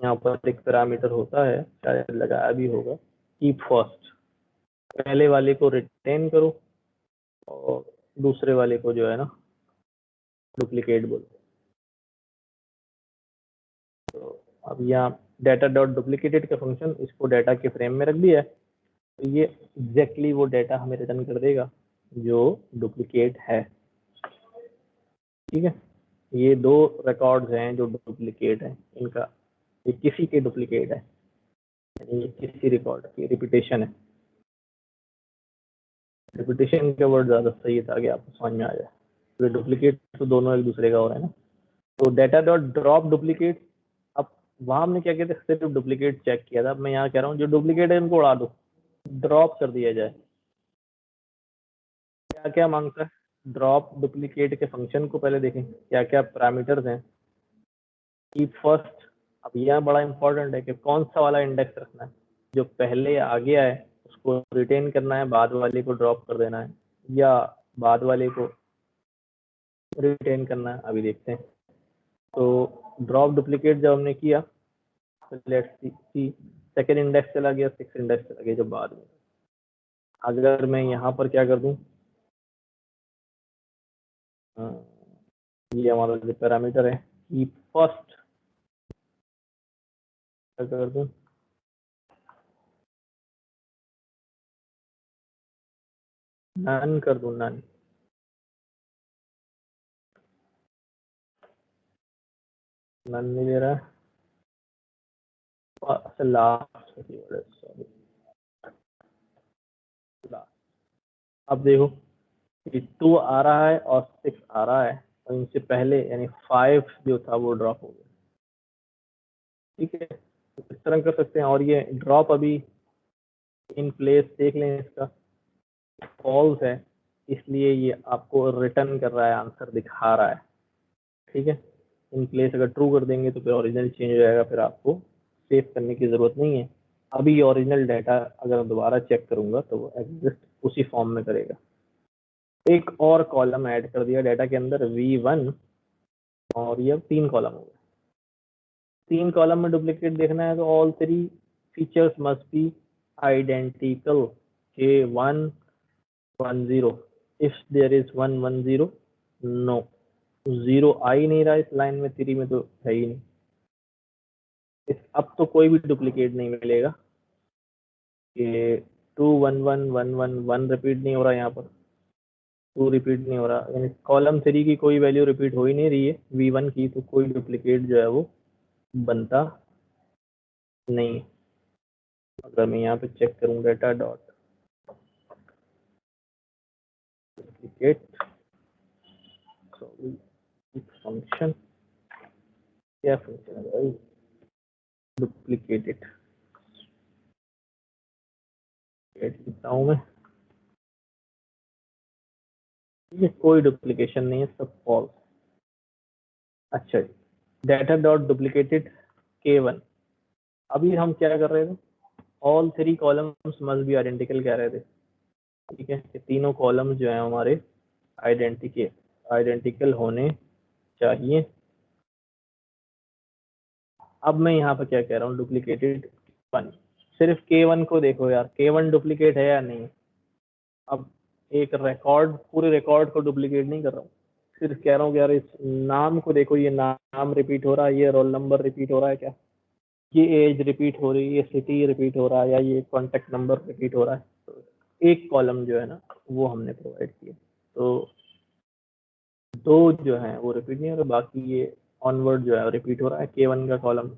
यहाँ पर एक पैरामीटर होता है, शायद लगाया भी होगा, कीप फर्स्ट, पहले वाले को रिटेन करो और दूसरे वाले को जो है ना डुप्लीकेट बोलो। तो अब यहाँ डाटा डॉट डुप्लीकेटेड का फंक्शन, इसको डाटा के फ्रेम में रख दिया है, तो ये एग्जैक्टली वो डाटा हमें रिटर्न कर देगा जो डुप्लीकेट है। ठीक है, ये दो रिकॉर्ड्स हैं जो डुप्लीकेट हैं, इनका ये किसी के डुप्लीकेट है, यानी ये किसी रिकॉर्ड की रिपीटेशन है। रिपीटेशन का वर्ड ज़्यादा सही था कि आपको समझ में आ जाए, तो डुप्लीकेट तो दोनों एक दूसरे का हो रहा है ना। तो डाटा डॉट ड्रॉप डुप्लीकेट, अब वहाँ हमने क्या किया था, सिर्फ डुप्लीकेट चेक किया था। अब मैं यहाँ कह रहा हूँ जो डुप्लीकेट है इनको उड़ा दो, ड्रॉप कर दिया जाए। क्या क्या मांगता है ड्रॉप डुप्लीकेट के फंक्शन को पहले देखें, क्या क्या पैरामीटर्स हैं। कीप फर्स्ट, अब यह बड़ा इंपॉर्टेंट है कि कौन सा वाला इंडेक्स रखना है, जो पहले आ गया है उसको रिटेन करना है, बाद वाले को ड्रॉप कर देना है, या बाद वाले को रिटेन करना है, अभी देखते हैं। तो ड्रॉप डुप्लीकेट जब हमने किया तो लेट्स सी सेकेंड इंडेक्स चला गया, 6 इंडेक्स चला गया, जो बाद में। अगर मैं यहाँ पर क्या कर दूं, ये हमारा जो पैरामीटर है कीप फर्स्ट, क्या कर दूं, नन कर दूं, नन। नन नहीं दे रहा है, लास्ट, सॉरी लास्ट। अब देखो 2 आ रहा है और 6 आ रहा है, और इनसे पहले यानी 5 जो था वो ड्रॉप हो गया। ठीक है, तो इस तरह कर सकते हैं। और ये ड्रॉप अभी इन प्लेस देख लें, इसका फॉल्स है, इसलिए ये आपको रिटर्न कर रहा है, आंसर दिखा रहा है। ठीक है, इन प्लेस अगर ट्रू कर देंगे तो फिर ओरिजिनल चेंज हो जाएगा, फिर आपको सेव करने की ज़रूरत नहीं है। अभी ओरिजिनल डाटा अगर दोबारा चेक करूंगा तो वो एग्जिस्ट उसी फॉर्म में करेगा। एक और कॉलम ऐड कर दिया डाटा के अंदर V1, और ये 3 कॉलम हो गए। 3 कॉलम में डुप्लीकेट देखना है तो all 3 features must be identical, K1 1 0, if there is 1 1 0 no, 0 आ ही नहीं रहा इस लाइन में, 3 में तो है ही नहीं। अब तो कोई भी डुप्लीकेट नहीं मिलेगा कि 2 1 1 1 1 1 रिपीट नहीं हो रहा, यहाँ पर 2 रिपीट नहीं हो रहा, यानी कॉलम 3 की कोई वैल्यू रिपीट हो ही नहीं रही है V1 की, तो कोई डुप्लीकेट जो है वो बनता नहीं। अगर मैं यहाँ पे चेक करूँ डाटा डॉट डुप्लीकेट फंक्शन, क्या फंक्शन है भाई, डुप्लीकेटेड लिखता हूँ मैं। ये कोई डुप्लीकेशन नहीं है, सब फॉल्स। अच्छा जी, डाटा डॉट डुप्लीकेटेड K1, अभी हम क्या कर रहे थे, all 3 columns must be identical कह रहे थे। ठीक है, ये तीनों कॉलम्स जो है हमारे आइडेंटिकल होने चाहिए। अब मैं यहाँ पर क्या कह रहा हूँ, डुप्लीकेटेड 1, सिर्फ K1 को देखो यार, K1 डुप्लीकेट है या नहीं। अब एक रिकॉर्ड, पूरे रिकॉर्ड को डुप्लीकेट नहीं कर रहा हूँ, सिर्फ कह रहा हूँ कि यार इस नाम को देखो, ये नाम रिपीट हो रहा है, ये रोल नंबर रिपीट हो रहा है क्या, ये एज रिपीट हो रही है, ये सिटी रिपीट हो रहा है, या ये कॉन्टेक्ट नंबर रिपीट हो रहा है। तो एक कॉलम जो है ना वो हमने प्रोवाइड किया, तो दो जो है वो रिपीट नहीं हो रहा, बाकी ये ऑनवर्ड जो है रिपीट हो रहा है K1 का कॉलम,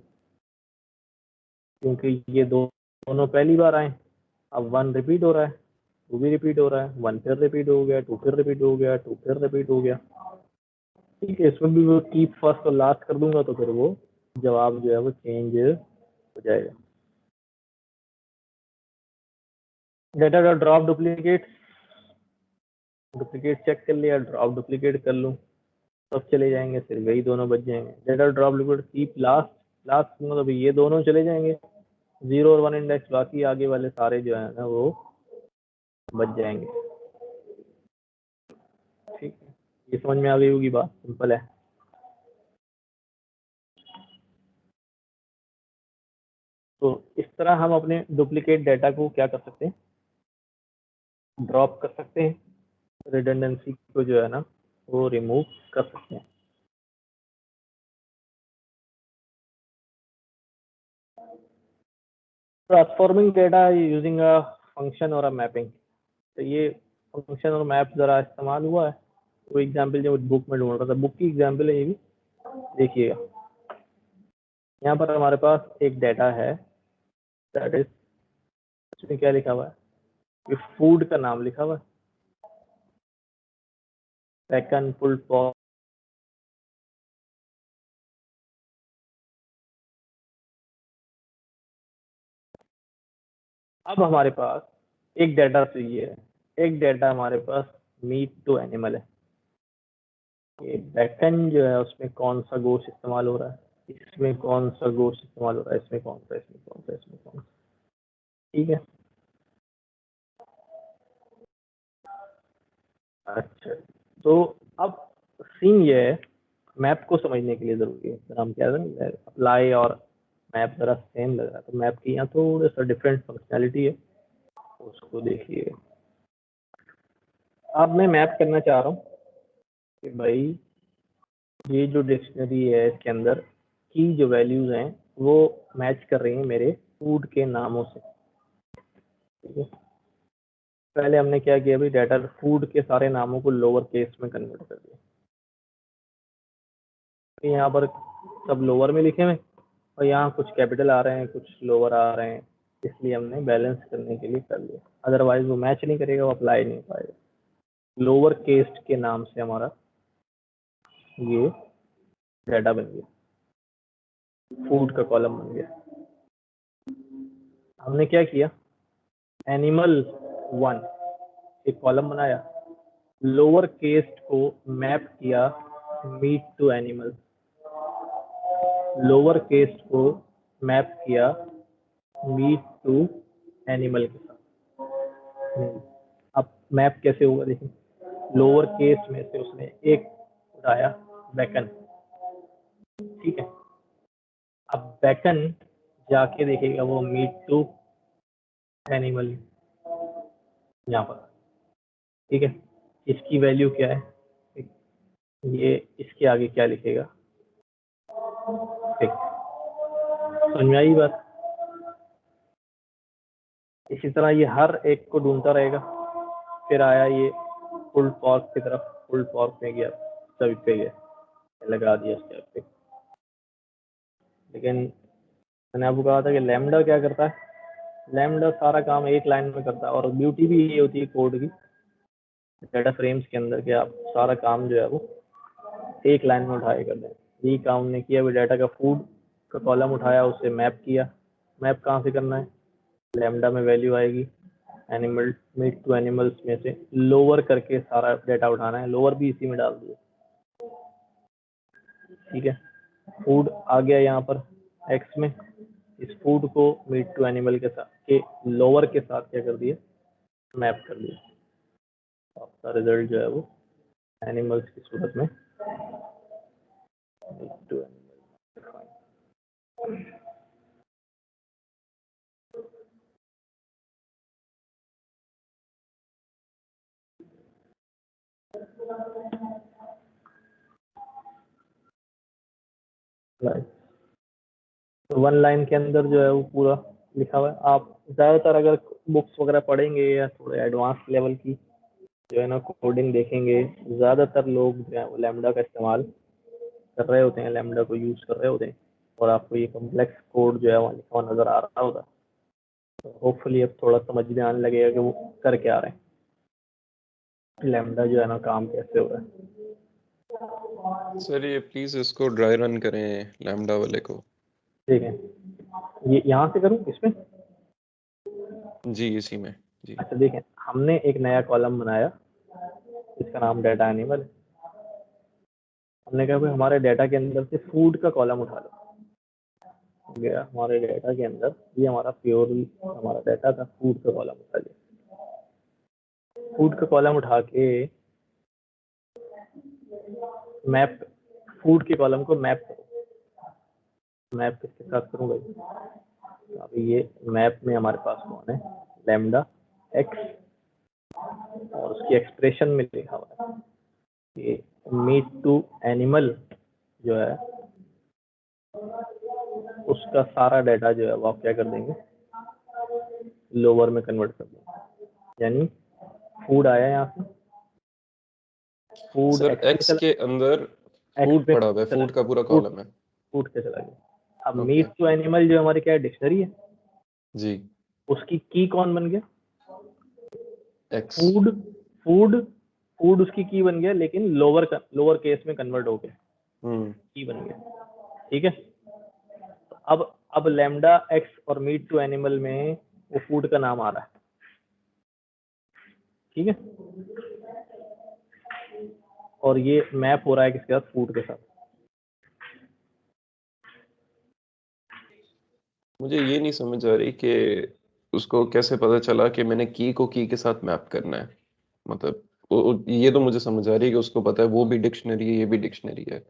क्योंकि ये दोनों पहली बार आए। अब 1 रिपीट हो रहा है, 2 भी रिपीट हो रहा है, 1 फिर रिपीट हो गया, 2 फिर रिपीट हो गया, 2 फिर रिपीट हो गया। ठीक है, इसमें भी वो कीप फर्स्ट और लास्ट कर दूंगा तो फिर वो जवाब जो है वो चेंज हो जाएगा। डेटा का ड्रॉप डुप्लीकेट चेक कर लिया, ड्रॉप डुप्लीकेट कर लूँ, सब चले जाएंगे, सिर्फ वही दोनों बच जाएंगे। Data drop duplicate keep last दूंगा तो ये दोनों चले जाएंगे, 0 और 1 इंडेक्स, बाकी आगे वाले सारे जो है ना वो बच जाएंगे। ठीक है, ये समझ में आ गई होगी बात, सिंपल है। तो इस तरह हम अपने डुप्लीकेट डाटा को क्या कर सकते हैं, ड्रॉप कर सकते हैं, रिडंडेंसी को जो है ना वो रिमूव कर सकते हैं। Transforming data using a function और अ मैपिंग, तो ये फंक्शन और मैप जरा इस्तेमाल हुआ है। वो एग्जाम्पल जो बुक में ढूंढ रहा था, बुक की एग्जाम्पल है ये भी, देखिएगा। यहाँ पर हमारे पास एक डाटा है, दैट इज, इसमें क्या लिखा हुआ है, ये फूड का नाम लिखा हुआ है, पैकन पुल्ड पॉर्क। अब हमारे पास एक डाटा चाहिए है, एक डाटा हमारे पास मीट टू एनिमल है। ये बैकन जो है उसमें कौन सा गोश्त इस्तेमाल हो रहा है, इसमें कौन सा गोश्त इस्तेमाल हो रहा है, इसमें कौन सा, इसमें कौन सा, इसमें कौन सा। ठीक है, अच्छा, तो अब सीन ये है, मैप को समझने के लिए जरूरी है, फिर हम क्या करें, अप्लाई और मैप जरा सेम लग रहा है, तो मैप की यहाँ थोड़ा सा डिफरेंट फंक्शनैलिटी है, उसको देखिए। अब मैं मैप करना चाह रहा हूँ कि भाई ये जो डिक्शनरी है इसके अंदर की जो वैल्यूज हैं वो मैच कर रही हैं मेरे फूड के नामों से। ठीक है, पहले हमने क्या किया भाई, डाटा फूड के सारे नामों को लोअर केस में कन्वर्ट कर दिया। तो यहाँ पर सब लोअर में लिखे हुए और यहाँ कुछ कैपिटल आ रहे हैं, कुछ लोअर आ रहे हैं, इसलिए हमने बैलेंस करने के लिए कर लिया, अदरवाइज वो मैच नहीं करेगा, वो अप्लाई नहीं हो पाएगा। लोअर केस के नाम से हमारा ये डाटा बन गया, फूड का कॉलम बन गया। हमने क्या किया, एनिमल 1 एक कॉलम बनाया, लोअर केस को मैप किया meat to animal, lower case को मैप किया मीट टू एनिमल के साथ। अब मैप कैसे होगा देखिए, लोअर केस में से उसने एक उठाया बैकन। ठीक है, अब बैकन जाके देखेगा वो मीट टू एनिमल यहाँ पर। ठीक है, इसकी वैल्यू क्या है, ये इसके आगे क्या लिखेगा, ठीक, समझ में आई बात। इसी तरह ये हर एक को ढूंढता रहेगा, फिर आया ये पुल्ड पॉर्क की तरफ, पुल्ड पॉर्क में गया, सभी पे गया, लगा दिया स्टेप पे। लेकिन मैंने आपको कहा था कि लैम्डा क्या करता है, लैम्डा सारा काम एक लाइन में करता है, और ब्यूटी भी ये होती है कोड की, डाटा फ्रेम्स के अंदर, कि आप सारा काम जो है वो एक लाइन में उठाए कर दें। यही काम हमने किया, वो डाटा का फूड का कॉलम उठाया, उसे मैप किया। मैप कहाँ से करना है, लैम्डा में वैल्यू आएगी, एनिमल मीट टू एनिमल्स में से लोअर करके सारा डाटा उठाना है, लोअर भी इसी में डाल दिया। ठीक है, फूड आ गया यहाँ पर एक्स में, इस फूड को मीट टू एनिमल के साथ के लोअर के साथ क्या कर दिया, मैप कर दिया। आपका रिजल्ट जो है वो एनिमल्स की सूरत में मीट टू एनिमल। तो वन लाइन के अंदर जो है वो पूरा लिखा हुआ है। आप ज़्यादातर अगर बुक्स वगैरह पढ़ेंगे या थोड़े एडवांस लेवल की जो है ना कोडिंग देखेंगे, ज़्यादातर लोग जो है वो लैम्डा का इस्तेमाल कर रहे होते हैं, लैम्डा को यूज़ कर रहे होते हैं, और आपको ये कॉम्प्लेक्स कोड जो है वहाँ लिखा हुआ नज़र आ रहा होगा। तो होपफुली अब थोड़ा समझ में आने लगेगा कि वो कर क्या रहे हैं, लैम्डा जो है ना काम कैसे हो रहा है। सर ये प्लीज इसको ड्राई रन करें लैम्डा वाले को। ठीक है, ये यहाँ से करूँ इसमें? जी इसी में जी। अच्छा देखें, हमने एक नया कॉलम बनाया, इसका नाम डाटा एनिमल। हमने कहा भाई हमारे डाटा के अंदर से फूड का कॉलम उठा लो। हो गया हमारे डाटा के अंदर, ये हमारा प्योरली हमारा डाटा था, फूड का कॉलम उठा लिया। फूड का कॉलम उठा के मैप, फूड के कॉलम को मैप करो। मैप किसके साथ करूँ भाई? तो अभी ये मैप में हमारे पास कौन है? लैम्डा एक्स, और उसकी एक्सप्रेशन में लिखा हुआ है ये मीट टू एनिमल जो है, उसका सारा डाटा जो है वो आप क्या कर देंगे, लोअर में कन्वर्ट कर देंगे। यानी फूड आया यहाँ से, फूड सर एक्स पे एक्स चला, के अंदर एक्स फूड पे पड़ा हुआ है, चला, फूड का पूरा फूड कॉलम है। फूड पे चला गया। अब ओके मीट टू एनिमल जो हमारी क्या है, डिक्शनरी है, जी। उसकी की कौन बन गया? एक्स। फूड, फूड फूड उसकी की बन गया, लेकिन लोअर केस में कन्वर्ट हो गया, की बन गया। ठीक है, तो अब लैम्डा एक्स और मीट टू एनिमल में वो फूड का नाम आ रहा है। ठीक है, और ये मैप हो रहा है किसके साथ? फूड के साथ। मुझे ये नहीं समझ आ रही कि उसको कैसे पता चला कि मैंने की को की के साथ मैप करना है। मतलब ये तो मुझे समझ आ रही है कि उसको पता है वो भी डिक्शनरी है ये भी डिक्शनरी है,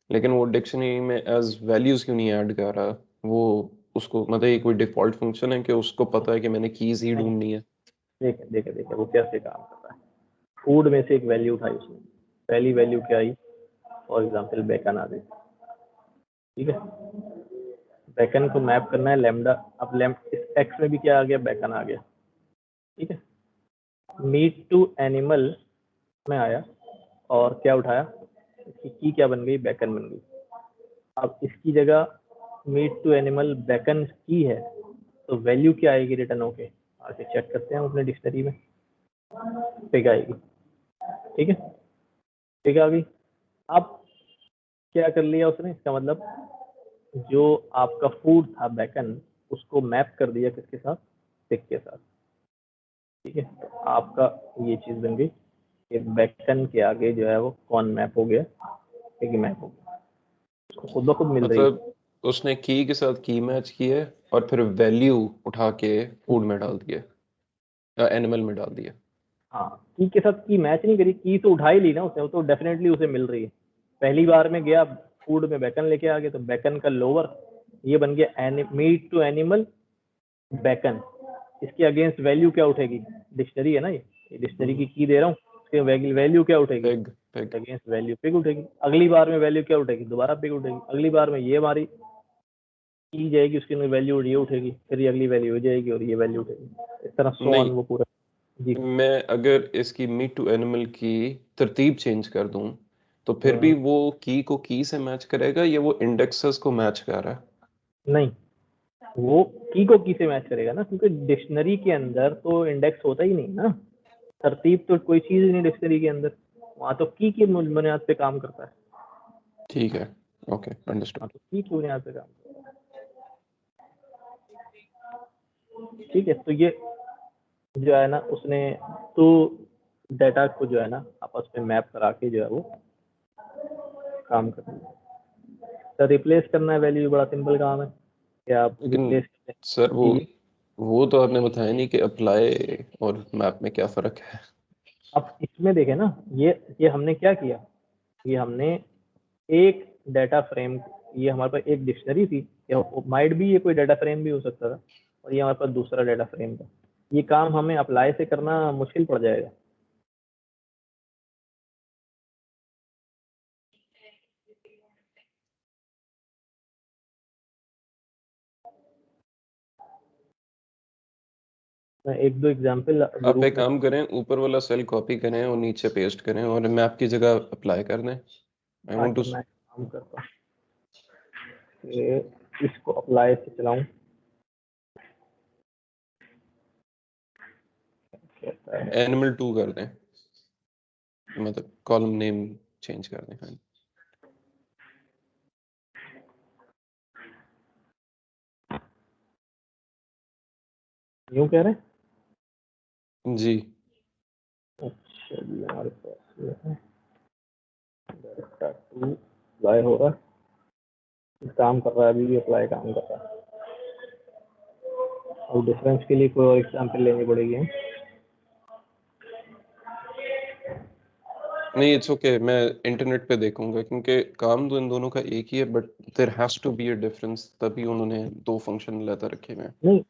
लेकिन वो डिक्शनरी में एज वैल्यूज क्यों नहीं ऐड कर रहा वो? उसको मतलब ये कोई डिफॉल्ट फंक्शन है कि उसको पता है कि मैंने कीज ही नहीं, ढूंढनी है? देखे देखे देखे वो कैसे काम कर रहा है। फूड में से एक वैल्यू उठाई उसने, पहली वैल्यू क्या आई? फॉर एग्जाम्पल बेकन आ गई। ठीक है, बेकन को मैप करना है लैम्डा, अब इस एक्स में भी क्या आ गया? बेकन आ गया। ठीक है, मीट टू एनिमल में आया और क्या उठाया? इसकी की क्या बन गई? बेकन बन गई। अब इसकी जगह मीट टू एनिमल बेकन की है, तो वैल्यू क्या आएगी रिटर्न होके? आके चेक करते हैं अपने डिक्शनरी में, पिग आएगी। ठीक है, पिग आ गई। अब क्या कर लिया उसने? इसका मतलब जो आपका फूड था बेकन, उसको मैप कर दिया किसके साथ? पिग के साथ। ठीक है, तो आपका ये चीज बन गई कि बेकन के आगे जो है वो कौन मैप हो गया? पिग मैप हो गया, उसको खुद ब खुद मिल रही है। मतलब उसने की के साथ की मैच की है और फिर वैल्यू उठा के फूड में डाल दिया या एनिमल में डाल दिया। हाँ, की के साथ की मैच नहीं करी, की तो उठा ही ली ना उसने, वो तो डेफिनेटली उसे मिल रही है। पहली बार में गया फूड में बेकन लेके आ गया, तो बेकन का लोअर ये बन गया मीट टू एनिमल बेकन। इसके अगेंस्ट वैल्यू क्या उठेगी? डिक्शनरी है ना, ये डिक्शनरी की दे रहा हूँ, उसके वैल्यू क्या उठेगी? Pig pig. Against value pig उठेगी। अगली बार में वैल्यू क्या उठेगी? दोबारा पिग उठेगी। अगली बार में ये हमारी की जाएगी, उसकी वैल्यू ये उठेगी, फिर ये अगली वैल्यू हो जाएगी और ये वैल्यू उठेगी, इस तरह सो ऑन नहीं, वो पूरा। जी। मैं अगर इसकी मीट टू एनिमल की तरतीब चेंज कर दूं तो फिर भी वो की को की से मैच करेगा या वो इंडेक्सेस को मैच कर रहा है? नहीं, वो की को की से मैच करेगा ना, क्योंकि डिक्शनरी के अंदर तो इंडेक्स होता ही नहीं ना, तरतीब तो कोई चीज नहीं डिक्शनरी के अंदर, वहां तो की बुनियाद पे काम करता है। ठीक है, ओके अंडरस्टूड। हाँ, तो की बुनियाद पे काम करता है। ठीक है, तो ये जो है ना उसने तो डाटा को जो है ना आपस में मैप करा के जो है वो काम करता है। तो रिप्लेस करना है वैल्यू, बड़ा सिंपल काम है कि आप लेकिन रिप्लेस करें। सर जी जी। वो तो आपने बताया नहीं कि अप्लाई और मैप में क्या फर्क है। अब इसमें देखें ना, ये हमने क्या किया, ये हमने एक डाटा फ्रेम, ये हमारे पास एक डिक्शनरी थी, या माइट भी ये कोई डाटा फ्रेम भी हो सकता था, और ये हमारे पास दूसरा डाटा फ्रेम था। ये काम हमें अप्लाई से करना मुश्किल पड़ जाएगा। मैं एक दो एग्जांपल आप ग्रुप एक में काम करें, ऊपर वाला सेल कॉपी करें और नीचे पेस्ट करें और मैप की जगह अप्लाई कर दें। आई वांट टू अच्छा मैं काम करता हूँ ये इसको अप्लाई से चलाऊं कहता है एनिमल 2 कर दें, मतलब कॉलम नेम चेंज कर दें। हाँ यूं कह रहे हैं। जी। अच्छा जी हमारे पास ये है डेल्टा 2 अप्लाई हो रहा है, काम कर रहा है, अभी भी अप्लाई काम कर रहा है। और डिफरेंस के लिए कोई और एग्जांपल लेनी पड़ेगी हमें। नहीं, इट्स ओके, मैं इंटरनेट पे देखूंगा क्योंकि काम तो इन दोनों का एक ही है, but there has to be a difference, तभी उन्होंने दो फंक्शन लेता रखे हुए हैं। नहीं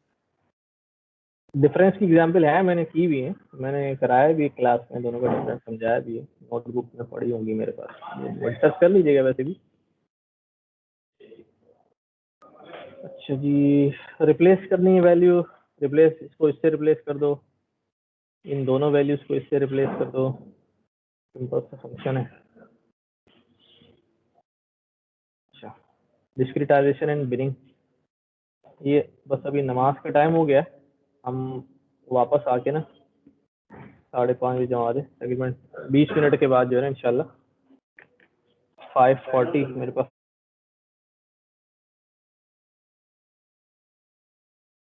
डिफरेंस की एग्जांपल है, मैंने की भी है, मैंने कराया भी क्लास में, दोनों का डिफरेंस समझाया भी है, नोटबुक में पड़ी होंगी मेरे पास, सर्च कर लीजिएगा वैसे भी। अच्छा जी रिप्लेस करनी है वैल्यू, रिप्लेस इसको इससे रिप्लेस कर दो, इन दोनों वैल्यूज को इससे रिप्लेस कर दो, सिंपल सा फंक्शन है। अच्छा डिस्क्रिटाइजेशन एंड बिनिंग, ये बस अभी नमाज का टाइम हो गया, हम वापस आके ना 5:30 बजे जमा दें तकरीबन 20 मिनट के बाद जो है ना इंशाल्लाह 5:40 मेरे पास